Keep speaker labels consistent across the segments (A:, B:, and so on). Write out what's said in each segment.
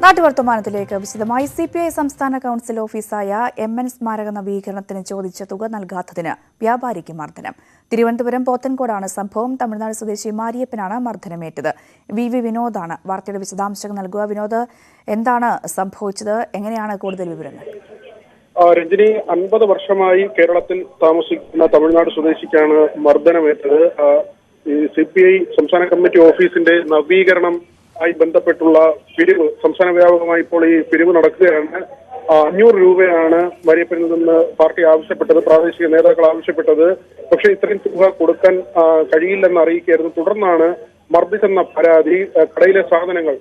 A: നാട്ടുവർത്തമാനത്തിലേക്ക് വിശദമായി സിപിഐ സംസ്ഥാന council ഓഫീസായ MN സ്മാരക നവീകരണത്തിന് ചോദിച്ച തുക നൽകാത്തതിന് വ്യാപാരിക്ക് മർദ്ദനം. തിരുവനന്തപുരം പോത്തൻകോടാണ് സംഭവം. തമിഴ്നാട് സ്വദേശി മാരിയപ്പനാണ് മർദ്ദനമേറ്റത്. VV വിനോദാണ് വാർത്തയുടെ വിശദാംശങ്ങൾ നൽകുക. വിനോദ്, എന്താണ് സംഭവിച്ചത്? എങ്ങനെയാണ് കൂടുതൽ വിവരങ്ങൾ?
B: രഞ്ജിനി, 50 വർഷമായി കേരളത്തിൽ താമസിക്കുന്ന തമിഴ്നാട് സ്വദേശിക്കാണ് മർദ്ദനമേറ്റത്. CPI സംസ്ഥാന കമ്മിറ്റി ഓഫീസിന്റെ നവീകരണം ആയി ബന്ധപ്പെട്ടുള്ള പിരിവ് സംസ്ഥാന വ്യാപകമായി ഇപ്പോൾ ഈ പിരിവ് നടക്കുകയാണ്. 500 രൂപയാണ് മരിയപ്പനിൽ നിന്ന് പാർട്ടി ആവശ്യപ്പെട്ടത്, പ്രാദേശിക നേതാക്കൾ ആവശ്യപ്പെട്ടത്. പക്ഷേ ഇത്രയും തുക കൊടുക്കാൻ കഴിയില്ലെന്ന് അറിയിക്കുകയായിരുന്നു. തുടർന്നാണ് മർദ്ദിച്ചെന്ന പരാതി. കടയിലെ സാധനങ്ങൾ,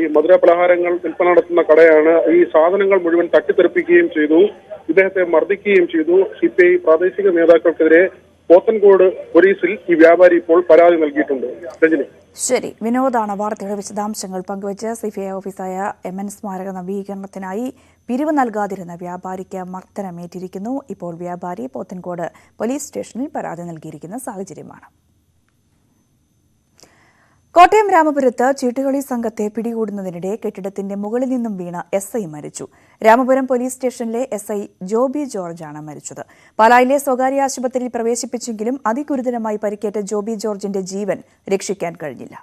B: ഈ മധുര പലഹാരങ്ങൾ വിൽപ്പന നടത്തുന്ന കടയാണ്, ഈ സാധനങ്ങൾ മുഴുവൻ തട്ടിത്തെറിപ്പിക്കുകയും ചെയ്തു, ഇദ്ദേഹത്തെ മർദ്ദിക്കുകയും ചെയ്തു. CPI പ്രാദേശിക നേതാക്കൾക്കെതിരെ പോത്തൻകോട് പോലീസിൽ ഈ വ്യാപാരി ഇപ്പോൾ പരാതി നൽകിയിട്ടുണ്ട്. രഞ്ജിനി,
A: ശരി. വിനോദാണ് വാർത്തയുടെ വിശദാംശങ്ങൾ പങ്കുവച്ച്. CPI ഓഫീസായ MN സ്മാരക നവീകരണത്തിനായി പിരിവ് നൽകാതിരുന്ന വ്യാപാരിക്ക് മർദ്ദനമേറ്റിരിക്കുന്നു. ഇപ്പോൾ വ്യാപാരി പോത്തൻകോട് പോലീസ് സ്റ്റേഷനിൽ പരാതി നൽകിയിരിക്കുന്ന സാഹചര്യമാണ്. കോട്ടയം രാമപുരത്ത് ചീട്ടുകളി സംഘത്തെ പിടികൂടുന്നതിനിടെ കെട്ടിടത്തിന്റെ മുകളിൽ നിന്നും വീണ SI മരിച്ചു. രാമപുരം പോലീസ് സ്റ്റേഷനിലെ SI ജോബി ജോർജാണ് മരിച്ചത്. പാലായിലെ സ്വകാര്യ ആശുപത്രിയിൽ പ്രവേശിപ്പിച്ചെങ്കിലും അതിഗുരുതരമായി പരിക്കേറ്റ ജോബി ജോർജിന്റെ ജീവൻ രക്ഷിക്കാൻ കഴിഞ്ഞില്ല.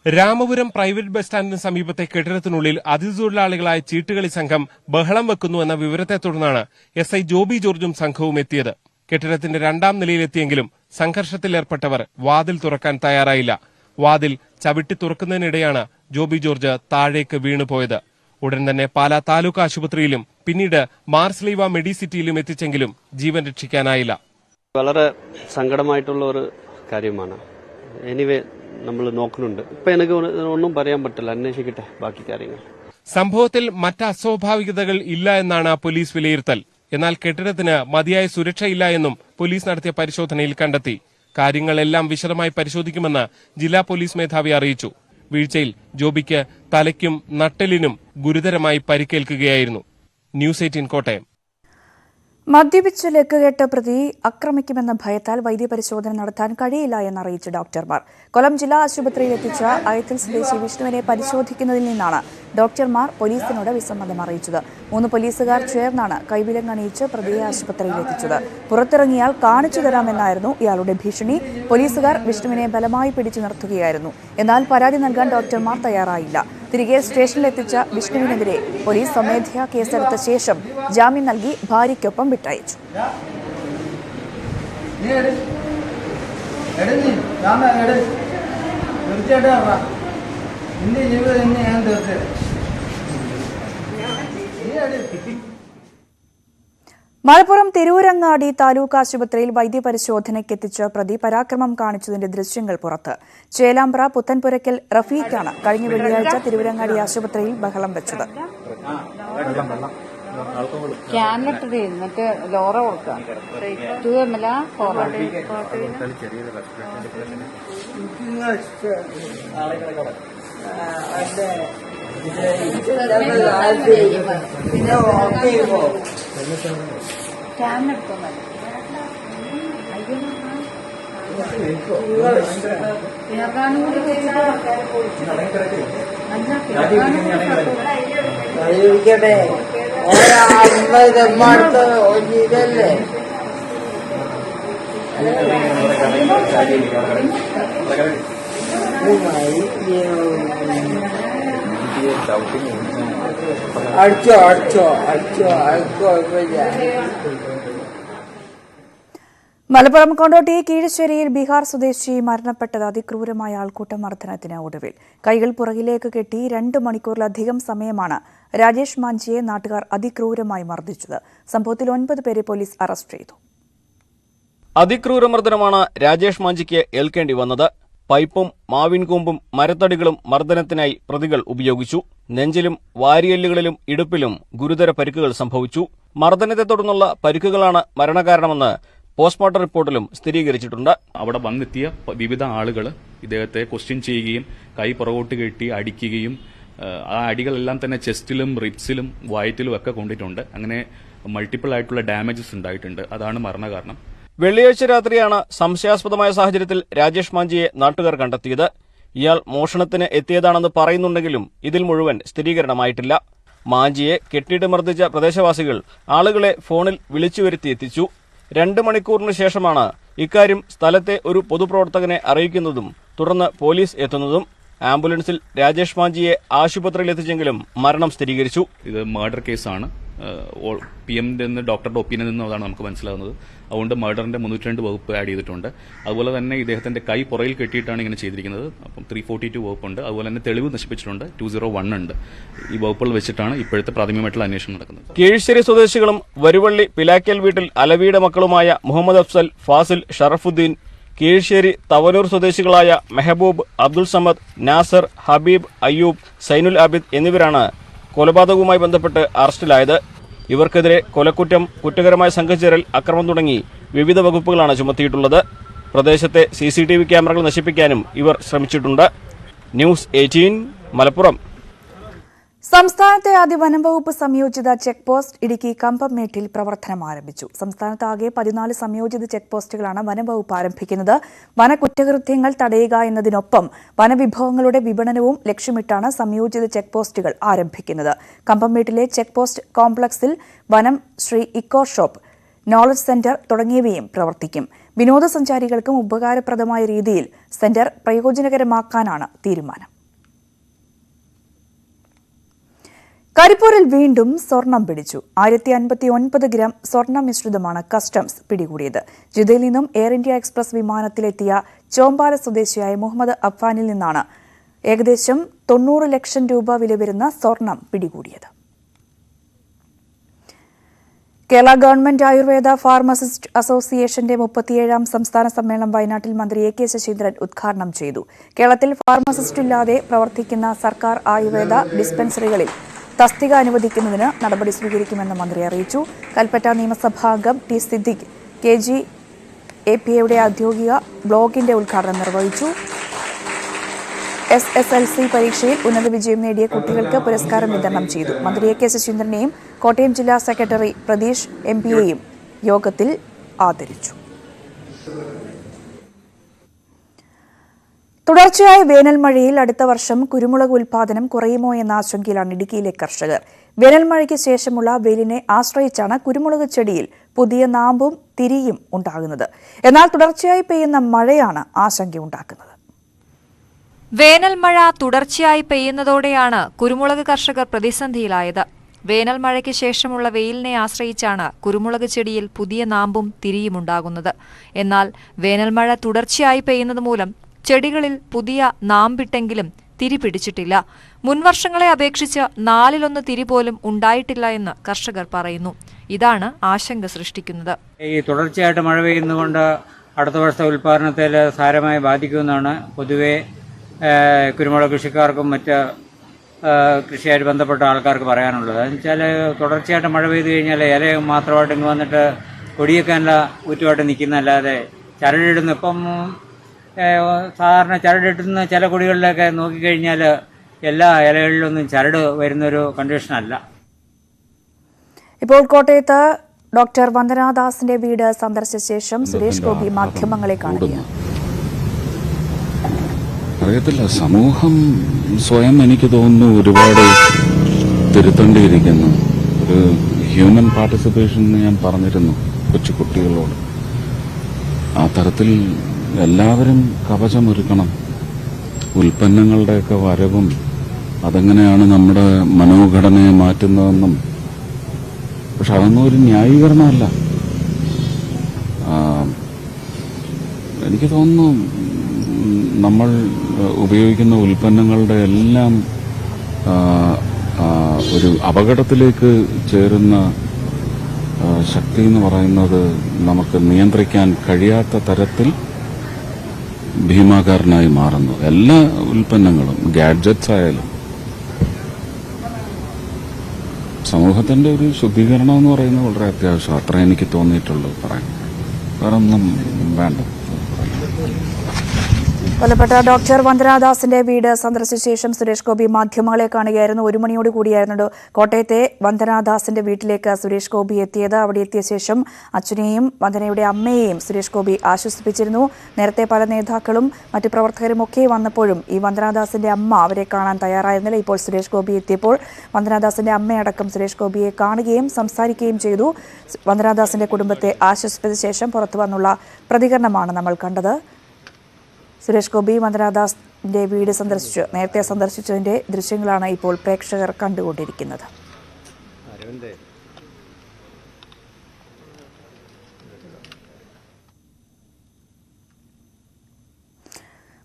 C: രാമപുരം പ്രൈവറ്റ് ബസ് സ്റ്റാൻഡിന് സമീപത്തെ കെട്ടിടത്തിനുള്ളിൽ അതിഥിതൊഴിലാളികളായ ചീട്ടുകളി സംഘം ബഹളം വെക്കുന്നുവെന്ന വിവരത്തെ തുടർന്നാണ് SI ജോബി ജോർജും സംഘവും എത്തിയത്. കെട്ടിടത്തിന്റെ 2ാം നിലയിലെത്തിയെങ്കിലും സംഘർഷത്തിലേർപ്പെട്ടവർ വാതിൽ തുറക്കാൻ തയ്യാറായില്ല. വാതിൽ ചവിട്ടി തുറക്കുന്നതിനിടെയാണ് ജോബി ജോർജ് താഴേക്ക് വീണുപോയത്. ഉടൻ തന്നെ പാലാ താലൂക്ക് ആശുപത്രിയിലും പിന്നീട് മാർസ്ലീവ മെഡിസിറ്റിയിലും എത്തിച്ചെങ്കിലും ജീവൻ രക്ഷിക്കാനായില്ല.
D: വളരെ സങ്കടമായിട്ടുള്ള ഒരു കാര്യമാണ്. എനിവേ, നമ്മൾ നോക്കുന്നുണ്ട്. ഇപ്പൊ എനിക്ക് ഒന്നും പറയാൻ പറ്റില്ല, അന്വേഷിക്കട്ടെ ബാക്കി കാര്യങ്ങൾ.
C: സംഭവത്തിൽ മറ്റ് അസ്വാഭാവികതകൾ ഇല്ല എന്നാണ് പോലീസ് വിലയിരുത്തൽ. എന്നാൽ കെട്ടിടത്തിന് മതിയായ സുരക്ഷയില്ല എന്നും പോലീസ് നടത്തിയ പരിശോധനയിൽ കണ്ടെത്തി. കാര്യങ്ങളെല്ലാം വിശദമായി പരിശോധിക്കുമെന്ന് ജില്ലാ പോലീസ് മേധാവി അറിയിച്ചു. വീഴ്ചയിൽ ജോബിക്ക് തലയ്ക്കും നട്ടെല്ലിനും ഗുരുതരമായി പരിക്കേൽക്കുകയായിരുന്നു. ന്യൂസ് 18 കോട്ടയം.
A: മദ്യപിച്ച് ലക്കുകെട്ട പ്രതി ആക്രമിക്കുമെന്ന ഭയത്താൽ വൈദ്യപരിശോധന നടത്താൻ കഴിയില്ല എന്നറിയിച്ച ഡോക്ടർമാർ. കൊല്ലം ജില്ലാ ആശുപത്രിയിൽ എത്തിച്ച അയത്തിൽ സ്വദേശി വിഷ്ണുവിനെ പരിശോധിക്കുന്നതിൽ നിന്നാണ് ഡോക്ടർമാർ പോലീസിനോട് വിസമ്മതം അറിയിച്ചത്. 3 പോലീസുകാർ ചേർന്നാണ് കൈവിലങ്ങണിയിച്ച് പ്രതിയെ ആശുപത്രിയിൽ എത്തിച്ചത്. പുറത്തിറങ്ങിയാൽ കാണിച്ചു തരാമെന്നായിരുന്നു ഇയാളുടെ ഭീഷണി. പോലീസുകാർ വിഷ്ണുവിനെ ബലമായി പിടിച്ചു നിർത്തുകയായിരുന്നു. എന്നാൽ പരാതി നൽകാൻ ഡോക്ടർമാർ തയ്യാറായില്ല. തിരികെ സ്റ്റേഷനിലെത്തിച്ച വിഷ്ണുവിനെതിരെ പോലീസ് സ്വമേധയാ കേസെടുത്ത ശേഷം ജാമ്യം നൽകി ഭാര്യയ്ക്കൊപ്പം വിട്ടയച്ചു. മലപ്പുറം തിരൂരങ്ങാടി താലൂക്ക് ആശുപത്രിയിൽ വൈദ്യപരിശോധനയ്ക്കെത്തിച്ച പ്രതി പരാക്രമം കാണിച്ചതിന്റെ ദൃശ്യങ്ങൾ പുറത്ത്. ചേലാമ്പ്ര പുത്തൻപുരയ്ക്കൽ റഫീഖാണ് കഴിഞ്ഞ വെള്ളിയാഴ്ച തിരൂരങ്ങാടി ആശുപത്രിയിൽ ബഹളം വെച്ചത്. മലപ്പുറം കൊണ്ടോട്ടി കീഴശ്ശേരിയിൽ ബീഹാർ സ്വദേശി മരണപ്പെട്ടത് അതിക്രൂരമായ ആൾക്കൂട്ട മർദ്ദനത്തിന് ഒടുവിൽ. കൈകൾ പുറകിലേക്ക് കെട്ടി 2 മണിക്കൂറിലധികം സമയമാണ് രാജേഷ് മാഞ്ചിയെ നാട്ടുകാർ അതിക്രൂരമായി മർദ്ദിച്ചത്. സംഭവത്തിൽ 9 പേരെ പോലീസ് അറസ്റ്റ് ചെയ്തു.
E: അതിക്രൂരമർദ്ദനമാണ് രാജേഷ് മാഞ്ചിക്ക് ഏൽക്കേണ്ടി വന്നത്. പൈപ്പും മാവിൻകൂമ്പും മരത്തടികളും മർദ്ദനത്തിനായി പ്രതികൾ ഉപയോഗിച്ചു. നെഞ്ചിലും വാരിയെല്ലുകളിലും ഇടുപ്പിലും ഗുരുതര പരിക്കുകൾ സംഭവിച്ചു. മർദ്ദനത്തെ തുടർന്നുള്ള പരിക്കുകളാണ് മരണകാരണമെന്ന് പോസ്റ്റ്മോർട്ടം റിപ്പോർട്ടിലും സ്ഥിരീകരിച്ചിട്ടുണ്ട്.
F: അവിടെ വന്നെത്തിയ വിവിധ ആളുകൾ ഇദ്ദേഹത്തെ ക്വസ്റ്റ്യൻ ചെയ്യുകയും കൈ പുറകോട്ട് കെട്ടി അടിക്കുകയും ആ അടികളെല്ലാം തന്നെ ചെസ്റ്റിലും റിബ്സിലും വയറ്റിലും ഒക്കെ കൊണ്ടിട്ടുണ്ട്. അങ്ങനെ മൾട്ടിപ്പിൾ ആയിട്ടുള്ള ഡാമേജസ് ഉണ്ടായിട്ടുണ്ട്. അതാണ് മരണകാരണം.
E: വെള്ളിയാഴ്ച രാത്രിയാണ് സംശയാസ്പദമായ സാഹചര്യത്തിൽ രാജേഷ് മാഞ്ചിയെ നാട്ടുകാർ കണ്ടെത്തിയത്. ഇയാൾ മോഷണത്തിന് എത്തിയതാണെന്ന് പറയുന്നുണ്ടെങ്കിലും ഇതിൽ മുഴുവൻ സ്ഥിരീകരണമായിട്ടില്ല. മാഞ്ചിയെ കെട്ടിയിട്ട് മർദ്ദിച്ച പ്രദേശവാസികൾ ആളുകളെ ഫോണിൽ വിളിച്ചു വരുത്തി എത്തിച്ചു. 2 മണിക്കൂറിന് ശേഷമാണ് ഇക്കാര്യം സ്ഥലത്തെ ഒരു പൊതുപ്രവർത്തകനെ അറിയിക്കുന്നതും തുടർന്ന് പോലീസ് എത്തുന്നതും. ആംബുലൻസിൽ രാജേഷ് മാഞ്ചിയെ ആശുപത്രിയിൽ എത്തിച്ചെങ്കിലും മരണം സ്ഥിരീകരിച്ചു.
F: ഇത് മർഡർ കേസാണ്. PM-ന്റെ നിന്ന് ഡോക്ടറുടെ ഒപ്പീനിയൻ നിന്നതാണ് നമുക്ക് മനസ്സിലാകുന്നത്. അതുകൊണ്ട് മർഡറിന്റെ 302 വകുപ്പ് ആഡ് ചെയ്തിട്ടുണ്ട്. അതുപോലെ തന്നെ ഇദ്ദേഹത്തിന്റെ കൈ പുറയിൽ കെട്ടിയിട്ടാണ് ഇങ്ങനെ ചെയ്തിരിക്കുന്നത്. അപ്പം 342 വകുപ്പുണ്ട്. അതുപോലെ തന്നെ തെളിവ് നശിപ്പിച്ചിട്ടുണ്ട്. 201 ഉണ്ട്. ഈ വകുപ്പുകൾ വെച്ചിട്ടാണ് ഇപ്പോഴത്തെ പ്രാഥമികമായിട്ടുള്ള അന്വേഷണം നടക്കുന്നത്.
E: കീഴ്ശ്ശേരി സ്വദേശികളും വരുവള്ളി പിലാക്കൽ വീട്ടിൽ അലവിയുടെ മക്കളുമായ മുഹമ്മദ് അഫ്സൽ, ഫാസിൽ, ഷറഫുദ്ദീൻ, കീഴ്ശ്ശേരി തവനൂർ സ്വദേശികളായ മെഹബൂബ്, അബ്ദുൾ സമദ്, നാസർ, ഹബീബ്, അയ്യൂബ്, സൈനുൽ ആബിദ് എന്നിവരാണ് കൊലപാതകവുമായി ബന്ധപ്പെട്ട് അറസ്റ്റിലായത്. ഇവർക്കെതിരെ കൊലക്കുറ്റം, കുറ്റകരമായ സംഘചേരൽ, അക്രമം തുടങ്ങി വിവിധ വകുപ്പുകളാണ് ചുമത്തിയിട്ടുള്ളത്. പ്രദേശത്തെ CCTV ക്യാമറകൾ നശിപ്പിക്കാനും ഇവർ ശ്രമിച്ചിട്ടുണ്ട്. ന്യൂസ് 18 മലപ്പുറം.
A: സംസ്ഥാനത്തെ ആദ്യ വനംവകുപ്പ് സംയോജിത ചെക്ക് പോസ്റ്റ് ഇടുക്കി കമ്പംമേട്ടിൽ പ്രവർത്തനം ആരംഭിച്ചു. സംസ്ഥാനത്താകെ 14 സംയോജിത ചെക്ക് പോസ്റ്റുകളാണ് വനംവകുപ്പ് ആരംഭിക്കുന്നത്. വനകുറ്റകൃത്യങ്ങൾ തടയുക എന്നതിനൊപ്പം വനവിഭവങ്ങളുടെ വിപണനവും ലക്ഷ്യമിട്ടാണ് സംയോജിത ചെക്ക് പോസ്റ്റുകൾ ആരംഭിക്കുന്നത്. കമ്പംമേട്ടിലെ ചെക്ക് പോസ്റ്റ് കോംപ്ലക്സിൽ വനം, Shri eco shop, knowledge centre തുടങ്ങിയവയും പ്രവർത്തിക്കും. വിനോദസഞ്ചാരികൾക്കും ഉപകാരപ്രദമായ രീതിയിൽ സെന്റർ പ്രയോജനകരമാക്കാനാണ് തീരുമാനം. കരിപ്പൂരിൽ വീണ്ടും സ്വർണം പിടിച്ചു. 1059 ഗ്രാം സ്വർണ്ണ മിശ്രിതമാണ് കസ്റ്റംസ് പിടികൂടിയത്. ജിദ്ദയിൽ നിന്നും എയർ ഇന്ത്യ എക്സ്പ്രസ് വിമാനത്തിലെത്തിയ ചോമ്പാല സ്വദേശിയായ മുഹമ്മദ് അഫ്ഫാനിൽ നിന്നാണ് ഏകദേശം 90 ലക്ഷം രൂപ വില വരുന്ന സ്വർണം പിടികൂടിയത്. കേരള ഗവൺമെന്റ് ആയുർവേദ ഫാർമസിസ്റ്റ് അസോസിയേഷന്റെ 37ാം സംസ്ഥാന സമ്മേളനം വയനാട്ടിൽ മന്ത്രി AK ശശീന്ദ്രൻ ഉദ്ഘാടനം ചെയ്തു. കേരളത്തിൽ ഫാർമസിസ്റ്റില്ലാതെ പ്രവർത്തിക്കുന്ന സർക്കാർ ആയുർവേദ ഡിസ്പെൻസറികളിൽ തസ്തിക അനുവദിക്കുന്നതിന് നടപടി സ്വീകരിക്കുമെന്ന് മന്ത്രി അറിയിച്ചു. കൽപ്പറ്റ നിയമസഭാംഗം T സിദ്ദിഖ് KGAPയുടെ ഔദ്യോഗിക ബ്ലോഗിന്റെ ഉദ്ഘാടനം നിർവഹിച്ചു. SSLC പരീക്ഷയിൽ ഉന്നത വിജയം നേടിയ കുട്ടികൾക്ക് പുരസ്കാരം വിതരണം ചെയ്തു. മന്ത്രി AK ശശീന്ദ്രനെയും കോട്ടയം ജില്ലാ സെക്രട്ടറി പ്രതീഷ് MPയെയും യോഗത്തിൽ ആദരിച്ചു. തുടർച്ചയായ വേനൽ മഴയിൽ അടുത്ത വർഷം കുരുമുളക് ഉൽപാദനം കുറയുമോ എന്ന ആശങ്കയിലാണ് ഇടുക്കിയിലെ കർഷകർ. വേനൽ മഴയ്ക്ക് ശേഷമുള്ള വെയിലിനെ ആശ്രയിച്ചാണ് കുരുമുളക് ചെടിയിൽ പുതിയ നാമ്പും തിരിയും ഉണ്ടാകുന്നത്. എന്നാൽ തുടർച്ചയായി പെയ്യുന്ന മഴയാണ് ആശങ്കയുണ്ടാക്കുന്നത്.
G: വേനൽ മഴ തുടർച്ചയായി പെയ്യുന്നതോടെയാണ് കുരുമുളക് കർഷകർ പ്രതിസന്ധിയിലായത്. വേനൽ മഴയ്ക്ക് ശേഷമുള്ള വെയിലിനെ ആശ്രയിച്ചാണ് കുരുമുളക് ചെടിയിൽ പുതിയ നാമ്പും തിരിയുമുണ്ടാകുന്നത്. എന്നാൽ വേനൽ മഴ തുടർച്ചയായി പെയ്യുന്നത് മൂലം ചെടികളിൽ പുതിയ നാമ്പിട്ടെങ്കിലും തിരി പിടിച്ചിട്ടില്ല. മുൻവർഷങ്ങളെ അപേക്ഷിച്ച് 4-1 തിരി പോലും ഉണ്ടായിട്ടില്ല എന്ന് കർഷകർ പറയുന്നു. ഇതാണ് ആശങ്ക സൃഷ്ടിക്കുന്നത്.
H: ഈ തുടർച്ചയായിട്ട് മഴ പെയ്യുന്നതുകൊണ്ട് അടുത്ത വർഷത്തെ ഉൽപ്പാദനത്തിൽ സാരമായി ബാധിക്കുമെന്നാണ് പൊതുവെ കുരുമുളക് കൃഷിക്കാർക്കും മറ്റ് കൃഷിയായിട്ട് ബന്ധപ്പെട്ട ആൾക്കാർക്ക് പറയാനുള്ളത്. എന്ന് വെച്ചാൽ തുടർച്ചയായിട്ട് മഴ പെയ്തു കഴിഞ്ഞാൽ ഇല മാത്രമായിട്ട് ഇങ്ങ് വന്നിട്ട് കൊടിയേക്കാനുള്ള ഊറ്റുമായിട്ട് നിൽക്കുന്നതല്ലാതെ ചരടിടുന്നു. ഇപ്പം സാധാരണ ചരടിട്ടുന്ന ചില കൊടികളിലൊക്കെ നോക്കിക്കഴിഞ്ഞാൽ എല്ലാ ഇലകളിലൊന്നും ചരട് വരുന്നൊരു കണ്ടീഷനല്ല.
A: ഇപ്പോൾ കോട്ടയത്ത് ഡോക്ടർ വന്ദനാദാസിന്റെ വീട് സന്ദർശിച്ച ശേഷം സുരേഷ് ഗോപി മാധ്യമങ്ങളെ കാണുകയാണ്.
I: അറിയത്തില്ല, സമൂഹം സ്വയം എനിക്ക് തോന്നുന്നു ഒരുപാട് തിരുത്തേണ്ടിയിരിക്കുന്നു. ഒരു ഹ്യൂമൻ പാർട്ടിസിപ്പേഷൻ എന്ന് ഞാൻ പറഞ്ഞിരുന്നു കൊച്ചു കുട്ടികളോട്. ആ തരത്തിൽ എല്ലാവരും കവചമൊരുക്കണം. ഉൽപ്പന്നങ്ങളുടെയൊക്കെ വരവും അതെങ്ങനെയാണ് നമ്മുടെ മനോഘടനയെ മാറ്റുന്നതെന്നും. പക്ഷെ അതൊന്നും ഒരു ന്യായീകരണമല്ല. എനിക്ക് തോന്നുന്നു നമ്മൾ ഉപയോഗിക്കുന്ന ഉൽപ്പന്നങ്ങളുടെ എല്ലാം ഒരു അപകടത്തിലേക്ക് ചേരുന്ന ശക്തി എന്ന് പറയുന്നത് നമുക്ക് നിയന്ത്രിക്കാൻ കഴിയാത്ത തരത്തിൽ ഭീമാകാരനായി മാറുന്നു. എല്ലാ ഉൽപ്പന്നങ്ങളും, ഗാഡ്ജറ്റ്സ് ആയാലും. സമൂഹത്തിന്റെ ഒരു ശുദ്ധീകരണം എന്ന് പറയുന്നത് വളരെ അത്യാവശ്യം. അത്ര എനിക്ക് തോന്നിയിട്ടുള്ളൂ പറയാൻ. വേറെ ഒന്നും വേണ്ട.
A: കൊല്ലപ്പെട്ട ഡോക്ടർ വന്ദനാദാസിന്റെ വീട് സന്ദർശിച്ച ശേഷം സുരേഷ് ഗോപി മാധ്യമങ്ങളെ കാണുകയായിരുന്നു. 1 മണിയോട് കൂടിയായിരുന്നു കോട്ടയത്തെ വന്ദനാദാസിന്റെ വീട്ടിലേക്ക് സുരേഷ് ഗോപി എത്തിയത്. അവിടെ എത്തിയ ശേഷം അച്ഛനെയും വന്ദനയുടെ അമ്മയെയും സുരേഷ് ഗോപി ആശ്വസിപ്പിച്ചിരുന്നു. നേരത്തെ പല നേതാക്കളും മറ്റു പ്രവർത്തകരും ഒക്കെ വന്നപ്പോഴും ഈ വന്ദനാദാസിന്റെ അമ്മ അവരെ കാണാൻ തയ്യാറായിരുന്നില്ല. ഇപ്പോൾ സുരേഷ് ഗോപി എത്തിയപ്പോൾ വന്ദനാദാസിന്റെ അമ്മയടക്കം സുരേഷ് ഗോപിയെ കാണുകയും സംസാരിക്കുകയും ചെയ്തു. വന്ദനാദാസിന്റെ കുടുംബത്തെ ആശ്വസിപ്പിച്ച ശേഷം പുറത്തു വന്നുള്ള പ്രതികരണമാണ് നമ്മൾ കണ്ടത്. സുരേഷ് ഗോപി വന്ദനാദാസിന്റെ വീട് നേരത്തെ സന്ദർശിച്ചതിന്റെ ദൃശ്യങ്ങളാണ് ഇപ്പോൾ പ്രേക്ഷകർ കണ്ടുകൊണ്ടിരിക്കുന്നത്.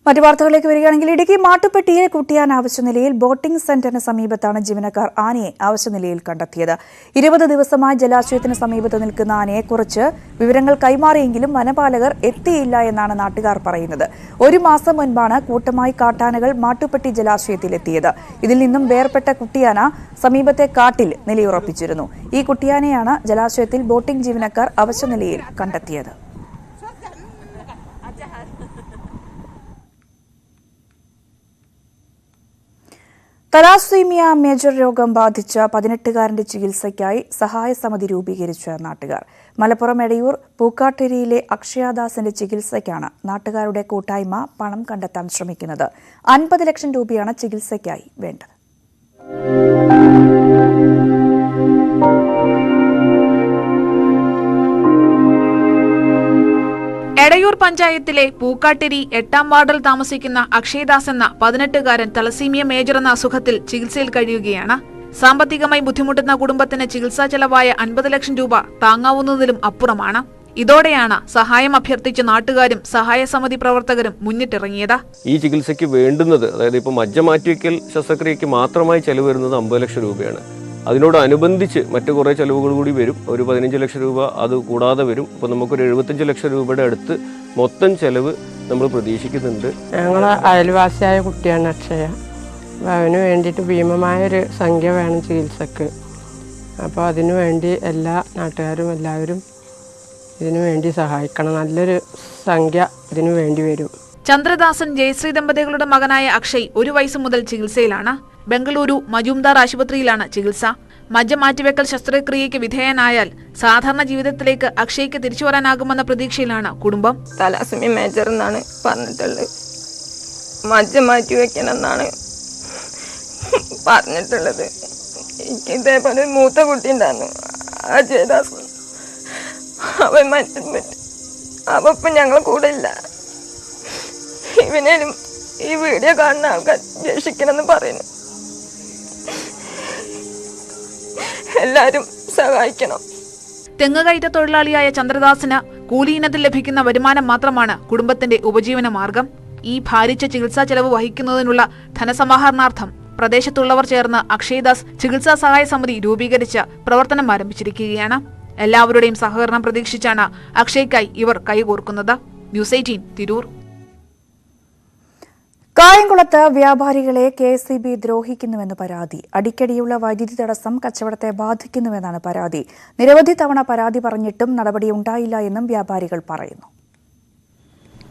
A: മറ്റു വാർത്തകളിലേക്ക് വരികയാണെങ്കിൽ ഇടുക്കി മാട്ടുപ്പെട്ടിയിൽ കുട്ടിയാൻ ആവശ്യനിലയിൽ ബോട്ടിംഗ് സെന്ററിന് സമീപത്താണ് ജീവനക്കാർ ആനയെ ആവശ്യനിലയിൽ കണ്ടെത്തിയത്. 20 ദിവസമായി ജലാശയത്തിന് സമീപത്ത് നിൽക്കുന്ന ആനയെ കുറിച്ച് വിവരങ്ങൾ കൈമാറിയെങ്കിലും വനപാലകർ എത്തിയില്ല എന്നാണ് നാട്ടുകാർ പറയുന്നത്. 1 മാസം മുൻപാണ് കൂട്ടമായി കാട്ടാനകൾ മാട്ടുപ്പെട്ടി ജലാശയത്തിലെത്തിയത്. ഇതിൽ നിന്നും വേർപെട്ട കുട്ടിയാന സമീപത്തെ കാട്ടിൽ നിലയുറപ്പിച്ചിരുന്നു. ഈ കുട്ടിയാനയാണ് ജലാശയത്തിൽ ബോട്ടിംഗ് ജീവനക്കാർ ആവശ്യനിലയിൽ കണ്ടെത്തിയത്. തലാസീമിയ മേജർ രോഗം ബാധിച്ച 18-കാരന്റെ ചികിത്സയ്ക്കായി സഹായ സമിതി രൂപീകരിച്ച നാട്ടുകാർ. മലപ്പുറം എടയൂർ പൂക്കാട്ടേരിയിലെ അക്ഷയദാസിന്റെ ചികിത്സയ്ക്കാണ് നാട്ടുകാരുടെ കൂട്ടായ്മ പണം കണ്ടെത്താൻ ശ്രമിക്കുന്നത്. 50 ലക്ഷം രൂപയാണ് ചികിത്സയ്ക്കായി വേണ്ടത്.
J: എടയൂർ പഞ്ചായത്തിലെ പൂക്കാട്ടേരി 8ാം വാർഡിൽ താമസിക്കുന്ന അക്ഷയദാസ് എന്ന 18-കാരൻ തലസീമിയ മേജർ എന്ന അസുഖത്തിൽ ചികിത്സയിൽ കഴിയുകയാണ്. സാമ്പത്തികമായി ബുദ്ധിമുട്ടുന്ന കുടുംബത്തിന് ചികിത്സാ ചെലവായ 50 ലക്ഷം രൂപ താങ്ങാവുന്നതിലും അപ്പുറമാണ്. ഇതോടെയാണ് സഹായം അഭ്യർത്ഥിച്ച നാട്ടുകാരും സഹായ സമിതി പ്രവർത്തകരും മുന്നിട്ടിറങ്ങിയത്.
K: ഈ ചികിത്സയ്ക്ക് വേണ്ടുന്നത്, അതായത് ഇപ്പോൾ മജ്ജ മാറ്റിവെക്കൽ ശസ്ത്രക്രിയയ്ക്ക് മാത്രമായി ചെലവ് വരുന്നത് 50 ലക്ഷം രൂപയാണ്. അതിനോടനുബന്ധിച്ച് മറ്റു കുറേ ചെലവുകൾ കൂടി വരും. ഒരു 15 ലക്ഷം രൂപ അത് കൂടാതെ വരും. അപ്പോൾ നമുക്കൊരു 75 ലക്ഷം രൂപയുടെ അടുത്ത് മൊത്തം ചെലവ് നമ്മൾ പ്രതീക്ഷിക്കുന്നുണ്ട്.
L: ഞങ്ങളെ അയൽവാസിയായ കുട്ടിയാണ് അക്ഷയ. അവന് വേണ്ടിയിട്ട് ഭീമമായൊരു സംഖ്യ വേണം ചികിത്സക്ക്. അപ്പോൾ അതിനു വേണ്ടി എല്ലാ നാട്ടുകാരും എല്ലാവരും ഇതിനു വേണ്ടി സഹായിക്കണം. നല്ലൊരു സംഖ്യ ഇതിനു വേണ്ടി വരും.
J: ചന്ദ്രദാസൻ ജയശ്രീ ദമ്പതികളുടെ മകനായ അക്ഷയ് 1 വയസ്സ് മുതൽ ചികിത്സയിലാണ്. ബംഗളൂരു മജുംദാർ ആശുപത്രിയിലാണ് ചികിത്സ. മജ്ജ മാറ്റിവെക്കൽ ശസ്ത്രക്രിയയ്ക്ക് വിധേയനായാൽ സാധാരണ ജീവിതത്തിലേക്ക് അക്ഷയ്ക്ക് തിരിച്ചു വരാനാകുമെന്ന പ്രതീക്ഷയിലാണ് കുടുംബം.
L: തലാസീമിയ മേജർ എന്നാണ് പറഞ്ഞിട്ടുള്ളത്. മജ്ജ മാറ്റിവെക്കണം എന്നാണ് പറഞ്ഞിട്ടുള്ളത്. എനിക്ക് ഇതേപോലെ മൂത്ത കുട്ടി ഉണ്ടായിരുന്നു, അജയദാസ്. അവൻ മരിച്ചിട്ട് അവപ്പം ഞങ്ങളെ കൂടെ ഇല്ല. ഇവനേലും ഈ വീഡിയോ കാണുന്ന ആൾക്കാർ രക്ഷിക്കണമെന്ന് പറയുന്നു. എല്ലാരും സഹായിക്കണം.
J: തെങ്ങുകയറ്റ തൊഴിലാളിയായ ചന്ദ്രദാസിന് കൂലി ഇനത്തിൽ ലഭിക്കുന്ന വരുമാനം മാത്രമാണ് കുടുംബത്തിന്റെ ഉപജീവന മാർഗം. ഈ ഭാരിച്ച ചികിത്സാ ചെലവ് വഹിക്കുന്നതിനുള്ള ധനസമാഹരണാർത്ഥം പ്രദേശത്തുള്ളവർ ചേർന്ന് അക്ഷയദാസ് ചികിത്സാ സഹായ സമിതി രൂപീകരിച്ച് പ്രവർത്തനം ആരംഭിച്ചിരിക്കുകയാണ്. എല്ലാവരുടെയും സഹകരണം പ്രതീക്ഷിച്ചാണ് അക്ഷയ്ക്കായി ഇവർ കൈകോർക്കുന്നത്. ന്യൂസ് 18 തിരൂർ.
A: കായംകുളത്ത് വ്യാപാരികളെ KSEB ദ്രോഹിക്കുന്നുവെന്ന് പരാതി. അടിക്കടിയുള്ള വൈദ്യുതി തടസ്സം കച്ചവടത്തെ ബാധിക്കുന്നുവെന്നാണ് പരാതി. നിരവധി തവണ പരാതി പറഞ്ഞിട്ടും നടപടിയുണ്ടായില്ല എന്നും വ്യാപാരികൾ പറയുന്നു.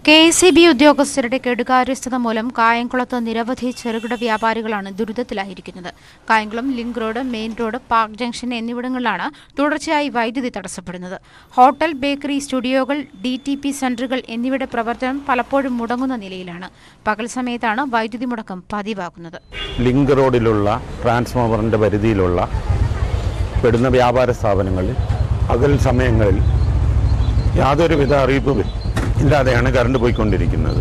M: KSEB ഉദ്യോഗസ്ഥരുടെ കെടുകാര്യസ്ഥത മൂലം കായംകുളത്ത് നിരവധി ചെറുകിട വ്യാപാരികളാണ് ദുരിതത്തിലായിരിക്കുന്നത്. Kayamkulam link road, main road, park junction എന്നിവിടങ്ങളിലാണ് തുടർച്ചയായി വൈദ്യുതി തടസ്സപ്പെടുന്നത്. ഹോട്ടൽ, ബേക്കറി, സ്റ്റുഡിയോകൾ, DTP സെന്ററുകൾ എന്നിവയുടെ പ്രവർത്തനം പലപ്പോഴും മുടങ്ങുന്ന നിലയിലാണ്. പകൽ സമയത്താണ് വൈദ്യുതി മുടക്കം പതിവാകുന്നത്.
N: ലിങ്ക് റോഡിലുള്ള ട്രാൻസ്ഫോമറിന്റെ പരിധിയിലുള്ള പെടുന്ന വ്യാപാര സ്ഥാപനങ്ങളിൽ പകൽ സമയങ്ങളിൽ യാതൊരുവിധ അറിയിപ്പും ഇല്ലാതെയാണ് കറണ്ട് പോയിക്കൊണ്ടിരിക്കുന്നത്.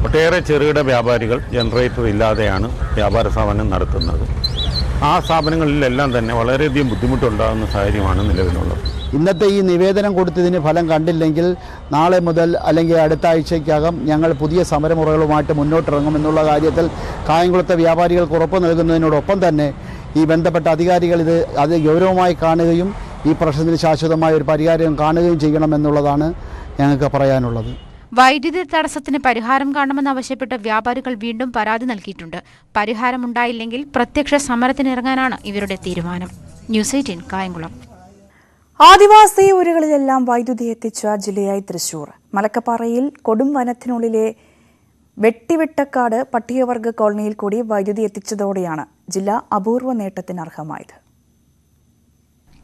N: ഒട്ടേറെ ചെറുകിട വ്യാപാരികൾ ജനറേറ്റർ ഇല്ലാതെയാണ് വ്യാപാര സ്ഥാപനം നടത്തുന്നത്. ആ സ്ഥാപനങ്ങളിലെല്ലാം തന്നെ വളരെയധികം ബുദ്ധിമുട്ടുണ്ടാകുന്ന സാഹചര്യമാണ് നിലവിലുള്ളത്.
O: ഇന്നത്തെ ഈ നിവേദനം കൊടുത്തതിന് ഫലം കണ്ടില്ലെങ്കിൽ നാളെ മുതൽ അല്ലെങ്കിൽ അടുത്ത ആഴ്ചയ്ക്കകം ഞങ്ങൾ പുതിയ സമരമുറകളുമായിട്ട് മുന്നോട്ടിറങ്ങുമെന്നുള്ള കാര്യത്തിൽ കായംകുളത്തെ വ്യാപാരികൾക്ക് ഉറപ്പ് നൽകുന്നതിനോടൊപ്പം തന്നെ ഈ ബന്ധപ്പെട്ട അധികാരികൾ അത് ഗൗരവമായി കാണുകയും ഈ പ്രശ്നത്തിന് ശാശ്വതമായ ഒരു പരിഹാരം കാണുകയും ചെയ്യണമെന്നുള്ളതാണ് ഞങ്ങൾക്ക് പറയാനുള്ളത്.
M: വൈദ്യുതി തടസ്സത്തിന് പരിഹാരം കാണണമെന്നാവശ്യപ്പെട്ട് വ്യാപാരികൾ വീണ്ടും പരാതി നൽകിയിട്ടുണ്ട്. പരിഹാരമുണ്ടായില്ലെങ്കിൽ പ്രത്യക്ഷ സമരത്തിനിറങ്ങാനാണ് ഇവരുടെ തീരുമാനം. ന്യൂസ് 18 കായംകുളം.
A: ആദിവാസി ഊരുകളിലെല്ലാം വൈദ്യുതി എത്തിച്ച ജില്ലയായി തൃശൂർ. മലക്കപ്പാറയിൽ കൊടും വനത്തിനുള്ളിലെ വെട്ടിവിട്ടക്കാട് പട്ടികവർഗ കോളനിയിൽ കൂടി വൈദ്യുതി എത്തിച്ചതോടെയാണ് ജില്ല അപൂർവ നേട്ടത്തിന് അർഹമായത്.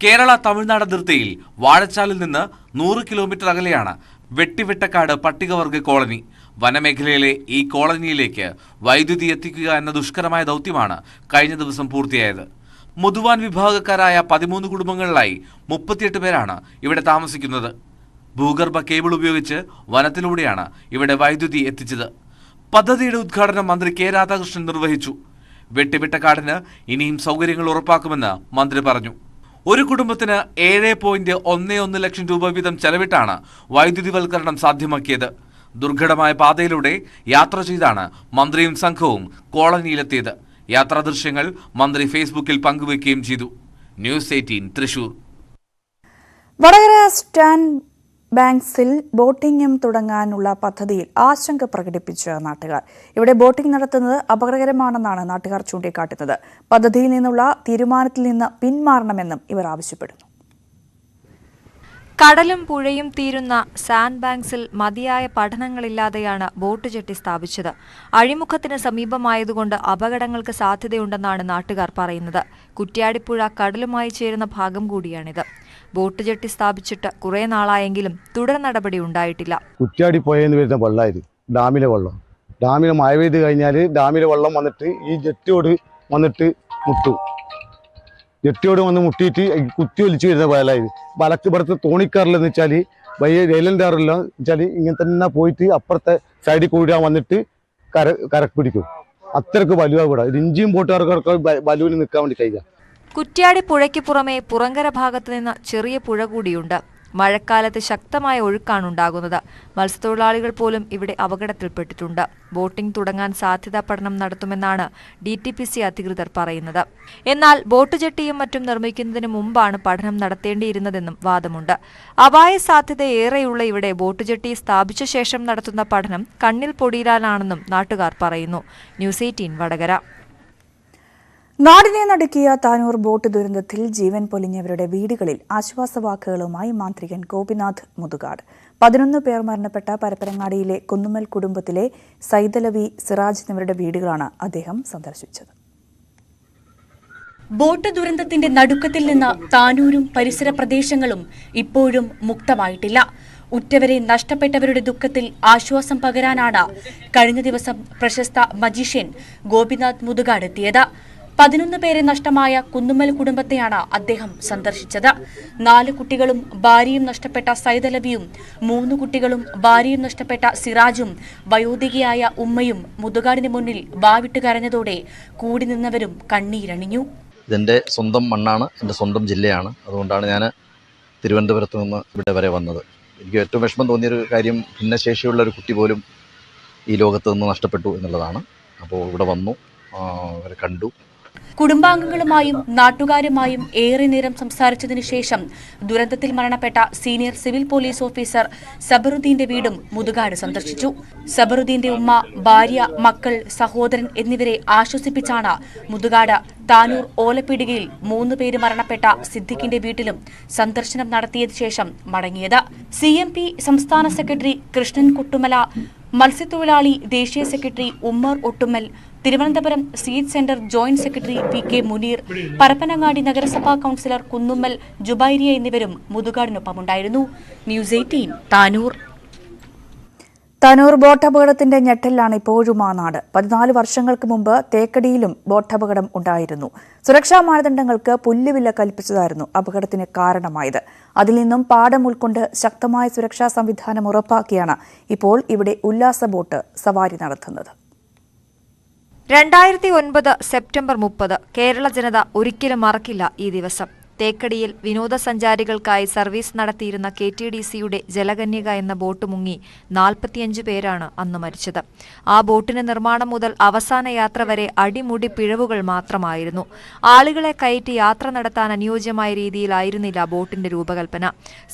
P: കേരള തമിഴ്നാട് അതിർത്തിയിൽ വാഴച്ചാലിൽ നിന്ന് 100 കിലോമീറ്റർ അകലെയാണ് വെട്ടിവിട്ടക്കാട് പട്ടികവർഗ കോളനി. വനമേഖലയിലെ ഈ കോളനിയിലേക്ക് വൈദ്യുതി എത്തിക്കുക എന്ന ദുഷ്കരമായ ദൌത്യമാണ് കഴിഞ്ഞ ദിവസം പൂർത്തിയായത്. മുതുവാൻ വിഭാഗക്കാരായ 13 കുടുംബങ്ങളിലായി 38 പേരാണ് ഇവിടെ താമസിക്കുന്നത്. ഭൂഗർഭ കേബിൾ ഉപയോഗിച്ച് വനത്തിലൂടെയാണ് ഇവിടെ വൈദ്യുതി എത്തിച്ചത്. പദ്ധതിയുടെ ഉദ്ഘാടനം മന്ത്രി കെ രാധാകൃഷ്ണൻ നിർവഹിച്ചു. വെട്ടിവിട്ടക്കാടിന് ഇനിയും സൗകര്യങ്ങൾ ഉറപ്പാക്കുമെന്ന് മന്ത്രി പറഞ്ഞു. ഒരു കുടുംബത്തിന് 7.11 ലക്ഷം രൂപ വീതം ചെലവിട്ടാണ് വൈദ്യുതിവൽക്കരണം സാധ്യമാക്കിയത്. ദുർഘടമായ പാതയിലൂടെ യാത്ര ചെയ്താണ് മന്ത്രിയും സംഘവും കോളനിയിലെത്തിയത്. യാത്രാ ദൃശ്യങ്ങൾ മന്ത്രി ഫേസ്ബുക്കിൽ പങ്കുവയ്ക്കുകയും ചെയ്തു. ന്യൂസ് 18 തൃശൂർ.
A: വടകര സ്റ്റാൻഡ് ബാങ്ക്സിൽ ബോട്ടിംഗും തുടങ്ങാനുള്ള പദ്ധതിയിൽ ആശങ്ക പ്രകടിപ്പിച്ച നാട്ടുകാർ. ഇവിടെ ബോട്ടിംഗ് നടത്തുന്നത് അപകടകരമാണെന്നാണ് നാട്ടുകാർ ചൂണ്ടിക്കാട്ടുന്നത്. പദ്ധതിയിൽ നിന്നുള്ള തീരുമാനത്തിൽ നിന്ന് പിന്മാറണമെന്നും ഇവർ ആവശ്യപ്പെടുന്നു.
G: കടലും പുഴയും തീരുന്ന സാൻഡ് ബാങ്ക്സിൽ മതിയായ പഠനങ്ങളില്ലാതെയാണ് ബോട്ട് ജെട്ടി സ്ഥാപിച്ചത്. അഴിമുഖത്തിന് സമീപമായതുകൊണ്ട് അപകടങ്ങൾക്ക് സാധ്യതയുണ്ടെന്നാണ് നാട്ടുകാർ പറയുന്നത്. കുറ്റ്യാടിപ്പുഴ കടലുമായി ചേരുന്ന ഭാഗം കൂടിയാണിത്. ബോട്ട് ജെട്ടി സ്ഥാപിച്ചിട്ട് കുറെ നാളായെങ്കിലും തുടർ നടപടി ഉണ്ടായിട്ടില്ല.
Q: കുറ്റ്യാടി പുഴയെന്ന് വരുന്ന വെള്ളമായിരുന്നു, ഡാമിലെ വെള്ളം. ഡാമിലെ മഴ പെയ്ത് കഴിഞ്ഞാൽ ഡാമിലെ വെള്ളം വന്നിട്ട് ഈ ജെട്ടിയോട് വന്നിട്ട് മുട്ടും. ജെട്ടിയോട് വന്ന് മുട്ടിയിട്ട് കുത്തി ഒലിച്ച് വരുന്ന വെള്ളമായത്. വലക്ക് പുറത്ത് തോണിക്കാറില്ലെന്ന് വെച്ചാൽ റെയിലിൻ്റെ വെച്ചാൽ ഇങ്ങനെ തന്നെ പോയിട്ട് അപ്പുറത്തെ സൈഡിൽ കൂടാൻ വന്നിട്ട് കരക്ക് പിടിക്കും. അത്രക്ക് വലുവാ കൂടാ. ഇഞ്ചിയും ബോട്ടുകാർക്ക് വലുവിന് നിൽക്കാൻ വേണ്ടി കഴിയുക.
G: കുറ്റ്യാടി പുഴയ്ക്ക് പുറമെ പുറങ്കര ഭാഗത്ത് നിന്ന് ചെറിയ പുഴ കൂടിയുണ്ട്. മഴക്കാലത്ത് ശക്തമായ ഒഴുക്കാണുണ്ടാകുന്നത്. മത്സ്യത്തൊഴിലാളികൾ പോലും ഇവിടെ അപകടത്തിൽപ്പെട്ടിട്ടുണ്ട്. ബോട്ടിംഗ് തുടങ്ങാൻ സാധ്യതാ പഠനം നടത്തുമെന്നാണ് DTPC അധികൃതർ പറയുന്നത്. എന്നാൽ ബോട്ട് ജെട്ടിയും മറ്റും നിർമ്മിക്കുന്നതിന് മുമ്പാണ് പഠനം നടത്തേണ്ടിയിരുന്നതെന്നും വാദമുണ്ട്. അപായ സാധ്യത ഏറെയുള്ള ഇവിടെ ബോട്ട് ജെട്ടി സ്ഥാപിച്ച ശേഷം നടത്തുന്ന പഠനം കണ്ണിൽ പൊടിയിലാണെന്നും നാട്ടുകാർ പറയുന്നു. ന്യൂസ് 18 വടകര.
A: നാടിനെ നടുക്കിയ താനൂർ ബോട്ട് ദുരന്തത്തിൽ ജീവൻ പൊലിഞ്ഞവരുടെ വീടുകളിൽ ആശ്വാസവാക്കുകളുമായി മാന്ത്രികൻ ഗോപിനാഥ് മുതുകാട്. 11 പേർ മരണപ്പെട്ട പരപ്പരങ്ങാടിയിലെ കുന്നുമ്മൽ കുടുംബത്തിലെ സൈദലവി, സിറാജ് എന്നിവരുടെ വീടുകളാണ് അദ്ദേഹം സന്ദർശിച്ചത്.
R: ബോട്ട് ദുരന്തത്തിന്റെ നടുക്കത്തിൽ നിന്ന് താനൂരും പരിസര പ്രദേശങ്ങളും ഇപ്പോഴും മുക്തമായിട്ടില്ല. ഉറ്റവരെ നഷ്ടപ്പെട്ടവരുടെ ദുഃഖത്തിൽ ആശ്വാസം പകരാനാണ് കഴിഞ്ഞ ദിവസം പ്രശസ്ത മജീഷ്യൻ ഗോപിനാഥ് മുതുകാട് എത്തിയത്. 11 പേരെ നഷ്ടമായ കുന്നുമ്മൽ കുടുംബത്തെയാണ് അദ്ദേഹം സന്ദർശിച്ചത്. 4 കുട്ടികളും ഭാര്യയും നഷ്ടപ്പെട്ട സൈദലവിയും 3 കുട്ടികളും ഭാര്യയും നഷ്ടപ്പെട്ട സിറാജും വയോധികയായ ഉമ്മയും മുതുകാടിന് മുന്നിൽ വാവിട്ട് കരഞ്ഞതോടെ കൂടി നിന്നവരും കണ്ണീരണിഞ്ഞു.
S: ഇതെൻ്റെ സ്വന്തം മണ്ണാണ്, എൻ്റെ സ്വന്തം ജില്ലയാണ്. അതുകൊണ്ടാണ് ഞാൻ തിരുവനന്തപുരത്ത് നിന്ന് ഇവിടെ വരെ വന്നത്. എനിക്ക് ഏറ്റവും വിഷമം തോന്നിയൊരു കാര്യം ഭിന്നശേഷിയുള്ള ഒരു കുട്ടി പോലും ഈ ലോകത്ത് നിന്ന് നഷ്ടപ്പെട്ടു എന്നുള്ളതാണ്. അപ്പോൾ ഇവിടെ വന്നു, അവരെ കണ്ടു.
R: കുടുംബാംഗങ്ങളുമായും നാട്ടുകാരുമായും ഏറെ നേരം സംസാരിച്ചതിനു ശേഷം ദുരന്തത്തിൽ മരണപ്പെട്ട സീനിയർ സിവിൽ പോലീസ് ഓഫീസർ സബറുദ്ദീന്റെ വീടും മുതുകാട് സന്ദർശിച്ചു. സബറുദ്ദീന്റെ ഉമ്മ, ഭാര്യ, മക്കൾ, സഹോദരൻ എന്നിവരെ ആശ്വസിപ്പിച്ചാണ് മുതുകാട് താനൂർ ഓലപ്പീടികയിൽ 3 പേര് മരണപ്പെട്ട സിദ്ദിഖിന്റെ വീട്ടിലും സന്ദർശനം നടത്തിയ ശേഷം മടങ്ങിയത്. CMP സംസ്ഥാന സെക്രട്ടറി കൃഷ്ണൻ കുട്ടുമല, മത്സ്യത്തൊഴിലാളി ദേശീയ secretary Ummer Ottummal, Thiruvananthapuram seed centre joint secretary PK Muneer, Parappanangadi നഗരസഭാ കൌൺസിലർ കുന്നുമ്മൽ ജുബൈരിയ എന്നിവരും മുതുകാടിനൊപ്പമുണ്ടായിരുന്നു. ന്യൂസ് 18 താനൂർ.
A: താനൂർ ബോട്ടപകടത്തിന്റെ ഞെട്ടലിലാണ് ഇപ്പോഴും ആ നാട്. 14 വർഷങ്ങൾക്ക് മുമ്പ് തേക്കടിയിലും ബോട്ടപകടം ഉണ്ടായിരുന്നു. സുരക്ഷാ മാനദണ്ഡങ്ങൾക്ക് പുല്ലുവില കൽപ്പിച്ചതായിരുന്നു അപകടത്തിന് കാരണമായത്. അതിൽ നിന്നും പാഠം ഉൾക്കൊണ്ട് ശക്തമായ സുരക്ഷാ സംവിധാനം ഉറപ്പാക്കിയാണ് ഇപ്പോൾ ഇവിടെ ഉല്ലാസ ബോട്ട് സവാരി നടത്തുന്നത്.
G: 2009 സെപ്റ്റംബർ 30 കേരള ജനത ഒരിക്കലും മറക്കില്ല ഈ ദിവസം. തേക്കടിയിൽ വിനോദസഞ്ചാരികൾക്കായി സർവീസ് നടത്തിയിരുന്ന KTDCയുടെ ജലകന്യക എന്ന ബോട്ട് മുങ്ങി 45 പേരാണ് അന്ന് മരിച്ചത്. ആ ബോട്ടിന്റെ നിർമ്മാണം മുതൽ അവസാന യാത്ര വരെ അടിമുടി പിഴവുകൾ മാത്രമായിരുന്നു. ആളുകളെ കയറ്റി യാത്ര നടത്താൻ അനുയോജ്യമായ രീതിയിലായിരുന്നില്ല ബോട്ടിന്റെ രൂപകൽപ്പന.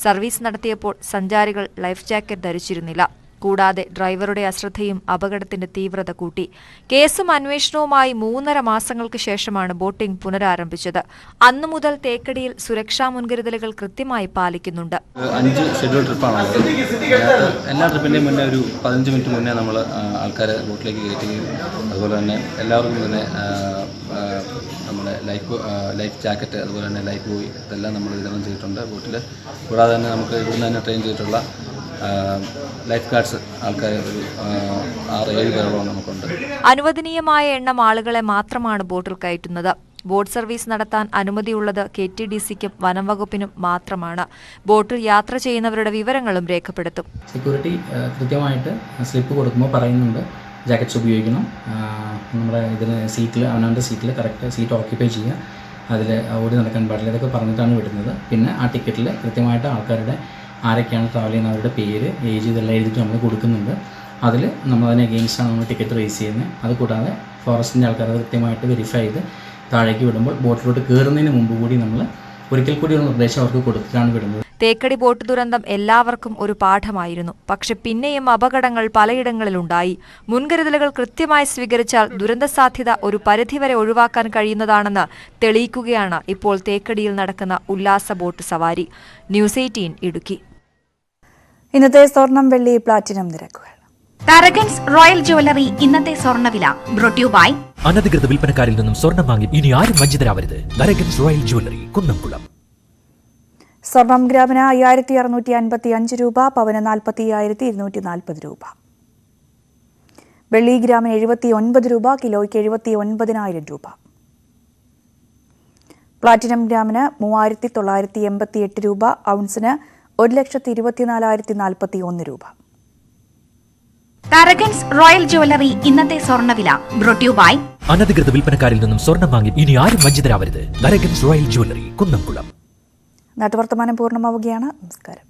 G: സർവീസ് നടത്തിയപ്പോൾ സഞ്ചാരികൾ ലൈഫ് ജാക്കറ്റ് ധരിച്ചിരുന്നില്ല. കൂടാതെ ഡ്രൈവറുടെ അശ്രദ്ധയും അപകടത്തിന്റെ തീവ്രത കൂട്ടി. കേസും അന്വേഷണവുമായി 3.5 മാസങ്ങൾക്ക് ശേഷമാണ് ബോട്ടിംഗ് പുനരാരംഭിച്ചത്. അന്നു മുതൽ തേക്കടിയിൽ സുരക്ഷാ മുൻകരുതലുകൾ കൃത്യമായി പാലിക്കുന്നുണ്ട്.
T: 5 ഷെഡ്യൂൾ ട്രിപ്പാണ്. എല്ലാ ട്രിപ്പിന്റെയും മുന്നേ ഒരു 15 മിനിറ്റ് മുന്നേ നമ്മൾ ആൾക്കാരെ ബോട്ടിലേക്ക് കയറ്റുകയും അതുപോലെ തന്നെ എല്ലാവർക്കും തന്നെ നമ്മുടെ ലൈഫ് ജാക്കറ്റ് അതുപോലെ തന്നെ ലൈഫ് ബോയ് ഇതെല്ലാം നമ്മൾ വിതരണം ചെയ്തിട്ടുണ്ട് ബോട്ടിൽ. കൂടാതെ തന്നെ നമുക്ക് ഇവിടുന്ന് തന്നെ ട്രെയിൻ ചെയ്തിട്ടുള്ള ലൈഫ് ഗാർഡ്സ് ആൾക്കാർ ഒരു 6-7 പേരോളം നമുക്കുണ്ട്.
G: അനുവദനീയമായ എണ്ണം ആളുകളെ മാത്രമാണ് ബോട്ടിൽ കയറ്റുന്നത്. ബോട്ട് സർവീസ് നടത്താൻ അനുമതിയുള്ളത് KTDCക്കും വനം വകുപ്പിനും മാത്രമാണ്. ബോട്ടിൽ യാത്ര ചെയ്യുന്നവരുടെ വിവരങ്ങളും രേഖപ്പെടുത്തും.
T: സെക്യൂരിറ്റി കൃത്യമായിട്ട് സ്ലിപ്പ് കൊടുക്കുമ്പോൾ പറയുന്നുണ്ട് ജാക്കറ്റ്സ് ഉപയോഗിക്കണം, നമ്മുടെ ഇതിന് സീറ്റിൽ അവനവൻ്റെ സീറ്റിൽ കറക്റ്റ് സീറ്റ് ഓക്യുപ്പൈ ചെയ്യുക, അതിൽ ഓടി നടക്കാൻ പാടില്ല, ഇതൊക്കെ പറഞ്ഞിട്ടാണ് വിടുന്നത്. പിന്നെ ആ ടിക്കറ്റിൽ കൃത്യമായിട്ട് ആൾക്കാരുടെ ആരൊക്കെയാണ് ട്രാവൽ ചെയ്യുന്ന അവരുടെ പേര്, ഏജ് ഇതെല്ലാം എഴുതിയിട്ട് നമ്മൾ കൊടുക്കുന്നുണ്ട്. അതിൽ നമ്മളതിനെ അഗെയിൻസ്റ്റാണ് നമ്മൾ ടിക്കറ്റ് റേസ് ചെയ്യുന്നത്. അതുകൂടാതെ ഫോറസ്റ്റിൻ്റെ ആൾക്കാർ അത് കൃത്യമായിട്ട് വെരിഫൈ ചെയ്ത് താഴേക്ക് വിടുമ്പോൾ ബോട്ടിലോട്ട് കയറുന്നതിന് മുമ്പ് കൂടി നമ്മൾ ഒരിക്കൽ കൂടി ഒരു നിർദ്ദേശം അവർക്ക് കൊടുത്തിട്ടാണ് വിടുന്നത്.
G: തേക്കടി ബോട്ട് ദുരന്തം എല്ലാവർക്കും ഒരു പാഠമായിരുന്നു. പക്ഷെ പിന്നെയും അപകടങ്ങൾ പലയിടങ്ങളിലുണ്ടായി. മുൻകരുതലുകൾ കൃത്യമായി സ്വീകരിച്ചാൽ ദുരന്ത സാധ്യത ഒരു പരിധിവരെ ഒഴിവാക്കാൻ കഴിയുന്നതാണെന്ന് തെളിയിക്കുകയാണ് ഇപ്പോൾ തേക്കടിയിൽ നടക്കുന്ന ഉല്ലാസ ബോട്ട് സവാരി. ന്യൂസ് 18 ഇടുക്കി.
A: ഇന്നത്തെ സ്വർണം വെള്ളി പ്ലാറ്റിനം നിരക്കുകൾ.
U: തരകൻസ് റോയൽ ജ്വല്ലറി ഇന്നത്തെ സ്വർണ്ണവില ബ്രോട്ട് യു ബൈ
V: അനധികൃത വിൽപ്പനക്കാരിൽ നിന്നും സ്വർണം വാങ്ങി ഇനി ആരും വഞ്ചിതരാവരുത്. Tharakans royal jewellery Kunnamkulam.
A: സ്വർണം ഗ്രാമിന് 5655 രൂപ, പവന് 45,240 രൂപ. വെള്ളി ഗ്രാമിന് 79 രൂപ, കിലോയ്ക്ക് 79,000 രൂപ. പ്ലാറ്റിനം ഗ്രാമിന് 3,988 രൂപ, ഔൺസിന് 1,24,041 രൂപ.
U: തരകൻസ് റോയൽ ജ്വല്ലറി ഇന്നത്തെ സ്വർണ്ണവില ബ്രോട്ട് യു ബൈ
V: അനധികൃത വിൽപ്പനക്കാരിൽ നിന്നും സ്വർണം വാങ്ങി ഇനി ആരും വഞ്ചിതരാവരുത്. Tharakans royal jewellery Kunnamkulam.
A: നാട്ടുവർത്തമാനം പൂർണ്ണമാവുകയാണ്. നമസ്കാരം.